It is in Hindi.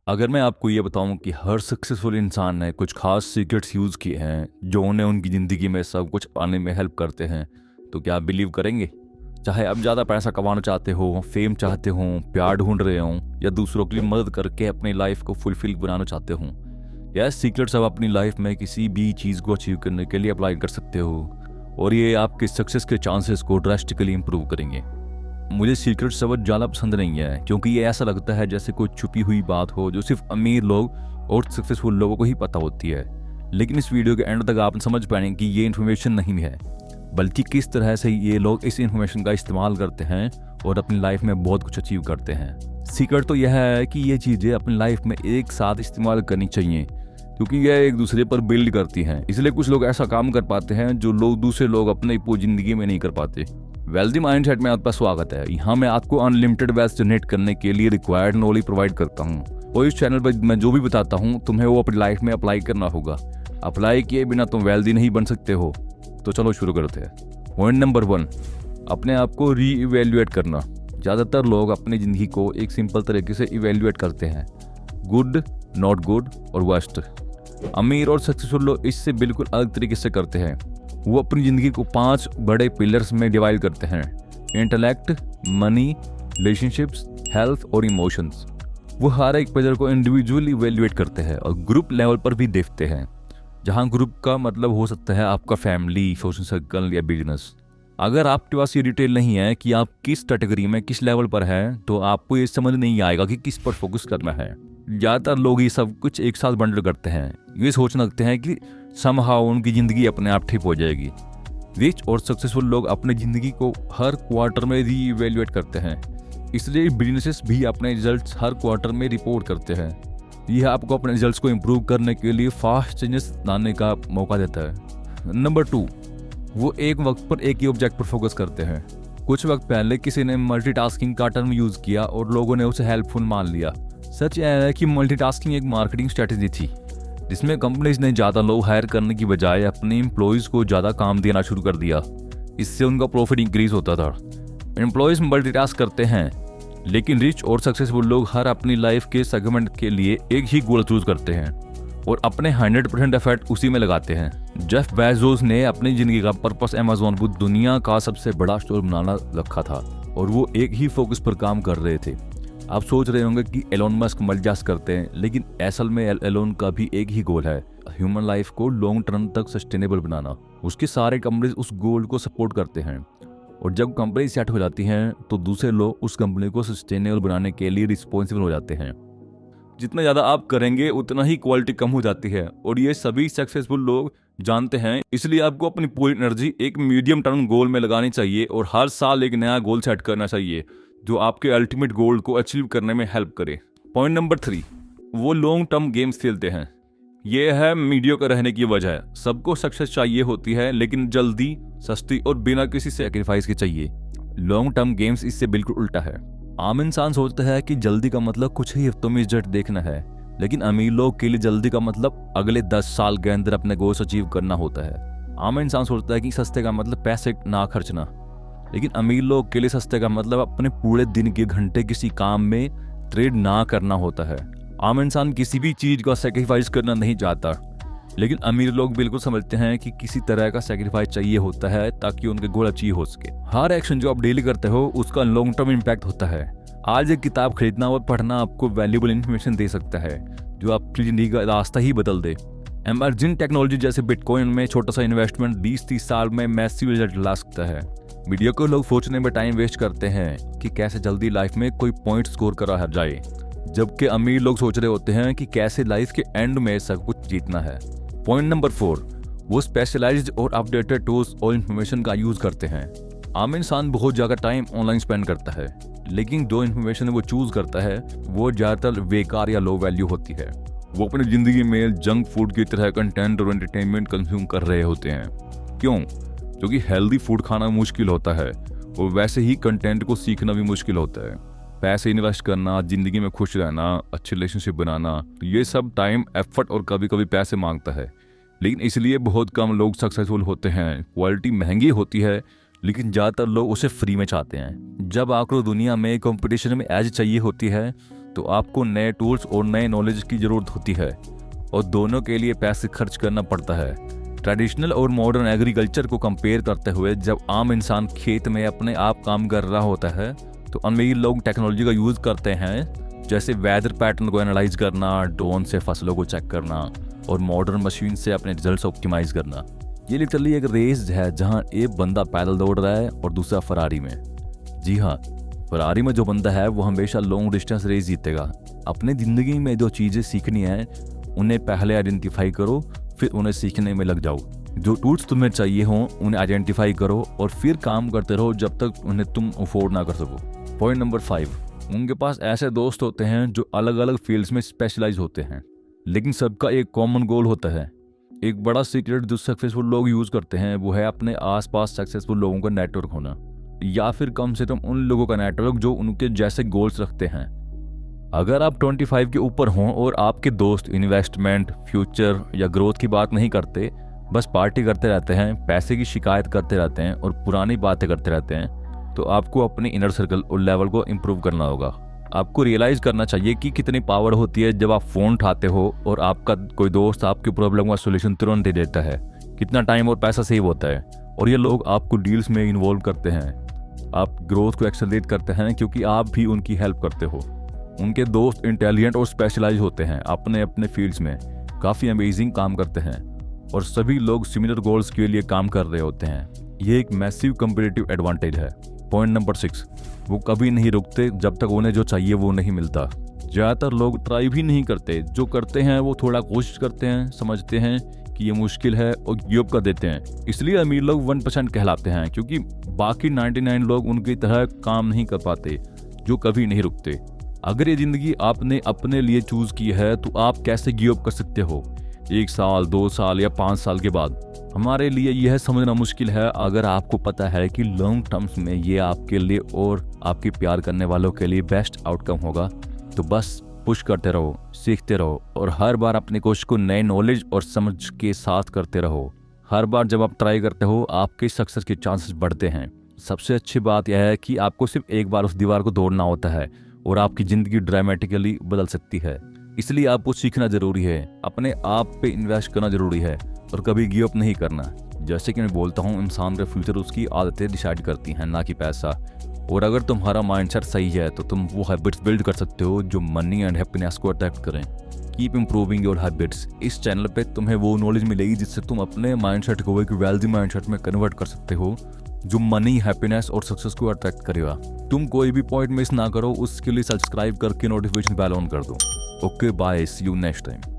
अगर मैं आपको ये बताऊं कि हर सक्सेसफुल इंसान ने कुछ खास सीक्रेट्स यूज़ किए हैं जो उन्हें उनकी ज़िंदगी में सब कुछ पाने में हेल्प करते हैं, तो क्या आप बिलीव करेंगे? चाहे आप ज़्यादा पैसा कमाना चाहते हो, फेम चाहते हो, प्यार ढूंढ रहे हो, या दूसरों की मदद करके अपनी लाइफ को फुलफिल बनाना चाहते हो, यह सीक्रेट्स आप अपनी लाइफ में किसी भी चीज़ को अचीव करने के लिए अप्लाई कर सकते हो और ये आपके सक्सेस के चांसेस को ड्रास्टिकली इम्प्रूव करेंगे। मुझे सीक्रेट सबक ज़्यादा पसंद नहीं है क्योंकि ये ऐसा लगता है जैसे कोई छुपी हुई बात हो जो सिर्फ अमीर लोग और सक्सेसफुल लोगों को ही पता होती है। लेकिन इस वीडियो के एंड तक आप समझ पाएंगे कि ये इन्फॉर्मेशन नहीं है, बल्कि किस तरह से ये लोग इस इन्फॉर्मेशन का इस्तेमाल करते हैं और अपनी लाइफ में बहुत कुछ अचीव करते हैं। सीक्रेट तो यह है कि ये चीज़ें अपनी लाइफ में एक साथ इस्तेमाल करनी चाहिए क्योंकि यह एक दूसरे पर बिल्ड करती हैं। इसलिए कुछ लोग ऐसा काम कर पाते हैं जो लोग दूसरे लोग अपनी पूरी ज़िंदगी में नहीं कर पाते। वेल्दी माइंडसेट में आपका स्वागत है। यहाँ मैं आपको अनलिमिटेड वेल्थ जनरेट करने के लिए रिक्वायर्ड नॉलेज प्रोवाइड करता हूँ और इस चैनल पर मैं जो भी बताता हूँ तुम्हें वो अपनी लाइफ में अप्लाई करना होगा। अप्लाई किए बिना तुम वेल्दी नहीं बन सकते हो। तो चलो शुरू करते हैं। पॉइंट नंबर 1, अपने आप को री इवेल्युएट करना। ज़्यादातर लोग अपनी ज़िंदगी को एक सिंपल तरीके से इवेल्युएट करते हैं, गुड, नॉट गुड और वर्स्ट। अमीर और सक्सेसफुल लोग इससे बिल्कुल अलग तरीके से करते हैं। वो अपनी ज़िंदगी को 5 बड़े पिलर्स में डिवाइड करते हैं: इंटेलेक्ट, मनी, रिलेशनशिप्स, हेल्थ और इमोशंस। वो हर एक पिलर को इंडिविजुअली इवेल्युएट करते हैं और ग्रुप लेवल पर भी देखते हैं, जहाँ ग्रुप का मतलब हो सकता है आपका फैमिली, सोशल सर्कल या बिजनेस। अगर आपके पास ये डिटेल नहीं है कि आप किस कैटेगरी में किस लेवल पर हैं, तो आपको ये समझ नहीं आएगा कि किस पर फोकस करना है। ज़्यादातर लोग ये सब कुछ एक साथ बंडल करते हैं। ये सोचने लगते हैं कि समहाउ उनकी ज़िंदगी अपने आप ठीक हो जाएगी। रिच और सक्सेसफुल लोग अपनी ज़िंदगी को हर क्वार्टर में री इवेल्युएट करते हैं, इसलिए बिजनेसेस भी अपने रिजल्ट्स हर क्वार्टर में रिपोर्ट करते हैं। यह आपको अपने रिजल्ट्स को इम्प्रूव करने के लिए फास्ट चेंजेस लाने का मौका देता है। नंबर 2, वो एक वक्त पर एक ही ऑब्जेक्ट पर फोकस करते हैं। कुछ वक्त पहले किसी ने मल्टीटास्किंग का टर्म यूज़ किया और लोगों ने उसे हेल्पफुल मान लिया। सच यह है कि मल्टीटास्किंग एक मार्केटिंग स्ट्रेटेजी थी जिसमें कंपनीज ने ज़्यादा लोग हायर करने की बजाय अपने एम्प्लॉयज़ को ज़्यादा काम देना शुरू कर दिया। इससे उनका प्रॉफिट इंक्रीज होता था। एम्प्लॉयज़ मल्टीटास्क करते हैं, लेकिन रिच और सक्सेसफुल लोग हर अपनी लाइफ के सेगमेंट के लिए एक ही गोल चूज करते हैं और अपने 100% एफर्ट उसी में लगाते हैं। जेफ बेजोस ने अपनी ज़िंदगी का पर्पस अमेज़न को दुनिया का सबसे बड़ा स्टोर बनाना रखा था और वो एक ही फोकस पर काम कर रहे थे। आप सोच रहे होंगे कि एलोन मस्क मल्टीटास्क करते हैं, लेकिन असल में एलोन का भी एक ही गोल है, ह्यूमन लाइफ को लॉन्ग टर्म तक सस्टेनेबल बनाना। उसके सारे कंपनीज उस गोल को सपोर्ट करते हैं और जब कंपनी सेट हो जाती हैं तो दूसरे लोग उस कंपनी को सस्टेनेबल बनाने के लिए रिस्पॉन्सिबल हो जाते हैं। जितना ज़्यादा आप करेंगे उतना ही क्वालिटी कम हो जाती है और ये सभी सक्सेसफुल लोग जानते हैं। इसलिए आपको अपनी पूरी एनर्जी एक मीडियम टर्म गोल में लगानी चाहिए और हर साल एक नया गोल सेट करना चाहिए जो आपके अल्टीमेट गोल को अचीव करने में हेल्प करे। पॉइंट नंबर 3, वो लॉन्ग टर्म गेम्स खेलते हैं। ये है मीडियोकर रहने की वजह। सबको सक्सेस चाहिए होती है, लेकिन जल्दी, सस्ती और बिना किसी सैक्रिफाइस के चाहिए। लॉन्ग टर्म गेम्स इससे बिल्कुल उल्टा है। आम इंसान सोचता है कि जल्दी का मतलब कुछ ही हफ्तों में रिजल्ट देखना है, लेकिन अमीर लोग के लिए जल्दी का मतलब अगले 10 साल के अंदर अपने गोल्स अचीव करना होता है। आम इंसान सोचता है कि सस्ते का मतलब पैसे ना खर्चना, लेकिन अमीर लोग के लिए सस्ते का मतलब अपने पूरे दिन के घंटे किसी काम में ट्रेड ना करना होता है। आम इंसान किसी भी चीज़ का सेक्रीफाइस करना नहीं चाहता, लेकिन अमीर लोग बिल्कुल समझते हैं कि किसी तरह का सेक्रीफाइस चाहिए होता है ताकि उनके गोल अचीव हो सके। हर एक्शन जो आप डेली करते हो उसका लॉन्ग टर्म इम्पैक्ट होता है। आज एक किताब खरीदना और पढ़ना आपको वैल्यूएबल इन्फॉर्मेशन दे सकता है जो आपकी जिंदगी का रास्ता ही बदल दे। एमर्जिंग टेक्नोलॉजी जैसे बिटकॉइन में छोटा सा इन्वेस्टमेंट 20-30 साल में मैसिव रिजल्ट ला सकता है। मीडियोकर लोग सोचने में टाइम वेस्ट करते हैं कि कैसे जल्दी लाइफ में कोई पॉइंट स्कोर करा जाए, जबकि अमीर लोग सोच रहे होते हैं कि कैसे लाइफ के एंड में सब कुछ जीतना है। पॉइंट नंबर 4, वो स्पेशलाइज्ड और अपडेटेड टूल्स और इन्फॉर्मेशन का यूज करते हैं। आम इंसान बहुत ज़्यादा टाइम ऑनलाइन स्पेंड करता है, लेकिन जो इन्फॉर्मेशन वो चूज करता है वो ज़्यादातर बेकार या लो वैल्यू होती है। वो अपनी ज़िंदगी में जंक फूड की तरह कंटेंट और एंटरटेनमेंट कंज्यूम कर रहे होते हैं। क्यों? क्योंकि हेल्दी फूड खाना मुश्किल होता है और वैसे ही कंटेंट को सीखना भी मुश्किल होता है। पैसे इन्वेस्ट करना, ज़िंदगी में खुश रहना, अच्छे रिलेशनशिप बनाना, ये सब टाइम, एफर्ट और कभी कभी पैसे मांगता है। लेकिन इसलिए बहुत कम लोग सक्सेसफुल होते हैं। क्वालिटी महंगी होती है, लेकिन ज़्यादातर लोग उसे फ्री में चाहते हैं। जब आपको दुनिया में कंपटीशन में एज चाहिए होती है तो आपको नए टूल्स और नए नॉलेज की ज़रूरत होती है और दोनों के लिए पैसे खर्च करना पड़ता है। ट्रेडिशनल और मॉडर्न एग्रीकल्चर को कंपेयर करते हुए जब आम इंसान खेत में अपने आप काम कर रहा होता है तो अमीर लोग टेक्नोलॉजी का यूज़ करते हैं, जैसे वेदर पैटर्न को एनालाइज करना, ड्रोन से फसलों को चेक करना और मॉडर्न मशीन से अपने रिजल्ट्स ऑप्टिमाइज करना। ये लिटरली एक रेस है जहाँ एक बंदा पैदल दौड़ रहा है और दूसरा फरारी में। जी हाँ, फरारी में जो बंदा है वो हमेशा लॉन्ग डिस्टेंस रेस जीतेगा। अपनी ज़िंदगी में जो चीज़ें सीखनी है उन्हें पहले आइडेंटिफाई करो, फिर उन्हें सीखने में लग जाओ। जो टूल्स तुम्हें चाहिए हों उन्हें आइडेंटिफाई करो और फिर काम करते रहो जब तक उन्हें तुम अफोर्ड ना कर सको। पॉइंट नंबर 5, उनके पास ऐसे दोस्त होते हैं जो अलग अलग फील्ड्स में स्पेशलाइज होते हैं, लेकिन सबका एक कॉमन गोल होता है। एक बड़ा सीक्रेट जो सक्सेसफुल लोग यूज़ करते हैं वो है अपने आसपास सक्सेसफुल लोगों का नेटवर्क होना, या फिर कम से कम उन लोगों का नेटवर्क जो उनके जैसे गोल्स रखते हैं। अगर आप 25 के ऊपर हों और आपके दोस्त इन्वेस्टमेंट, फ्यूचर या ग्रोथ की बात नहीं करते, बस पार्टी करते रहते हैं, पैसे की शिकायत करते रहते हैं और पुरानी बातें करते रहते हैं, तो आपको अपनी इनर सर्कल और लेवल को इम्प्रूव करना होगा। आपको रियलाइज़ करना चाहिए कि कितनी पावर होती है जब आप फ़ोन उठाते हो और आपका कोई दोस्त आपकी प्रॉब्लम का सोल्यूशन तुरंत दे देता है। कितना टाइम और पैसा सेव होता है। और ये लोग आपको डील्स में इन्वॉल्व करते हैं, आप ग्रोथ को एक्सेलरेट करते हैं क्योंकि आप भी उनकी हेल्प करते हो। उनके दोस्त इंटेलिजेंट और स्पेशलाइज होते हैं, अपने अपने फील्ड्स में काफ़ी अमेजिंग काम करते हैं और सभी लोग सिमिलर गोल्स के लिए काम कर रहे होते हैं। ये एक मैसिव कंपेटिटिव एडवांटेज है। पॉइंट नंबर 6, वो कभी नहीं रुकते जब तक उन्हें जो चाहिए वो नहीं मिलता। ज़्यादातर लोग ट्राई भी नहीं करते, जो करते हैं वो थोड़ा कोशिश करते हैं, समझते हैं कि ये मुश्किल है और गिव अप कर देते हैं। इसलिए अमीर लोग 1% कहलाते हैं, क्योंकि बाकी 99 लोग उनकी तरह काम नहीं कर पाते जो कभी नहीं रुकते। अगर ये ज़िंदगी आपने अपने लिए चूज़ की है तो आप कैसे गिव अप कर सकते हो 1 साल, 2 साल या 5 साल के बाद? हमारे लिए यह समझना मुश्किल है। अगर आपको पता है कि लॉन्ग टर्म्स में ये आपके लिए और आपके प्यार करने वालों के लिए बेस्ट आउटकम होगा, तो बस पुश करते रहो, सीखते रहो और हर बार अपनी कोशिश को नए नॉलेज और समझ के साथ करते रहो। हर बार जब आप ट्राई करते हो आपके सक्सेस के चांसेस बढ़ते हैं। सबसे अच्छी बात यह है कि आपको सिर्फ एक बार उस दीवार को तोड़ना होता है और आपकी ज़िंदगी ड्रामेटिकली बदल सकती है। इसलिए आपको सीखना ज़रूरी है, अपने आप पे इन्वेस्ट करना ज़रूरी है और कभी गिव अप नहीं करना। जैसे कि मैं बोलता हूँ, इंसान का फ्यूचर उसकी आदतें डिसाइड करती हैं, ना कि पैसा। और अगर तुम्हारा माइंडसेट सही है तो तुम वो हैबिट्स बिल्ड कर सकते हो जो मनी एंड हैप्पीनेस को अट्रैक्ट करें। Keep improving your habits. इस चैनल पे तुम्हें वो नॉलेज मिलेगी जिससे तुम अपने माइंडसेट को एक वेल्दी माइंडसेट में कन्वर्ट कर सकते हो जो मनी, हैप्पीनेस और सक्सेस को अट्रैक्ट करेगा। तुम कोई भी पॉइंट मिस ना करो, उसके लिए सब्सक्राइब करके नोटिफिकेशन बेल ऑन कर दो। Okay bye, see you next time.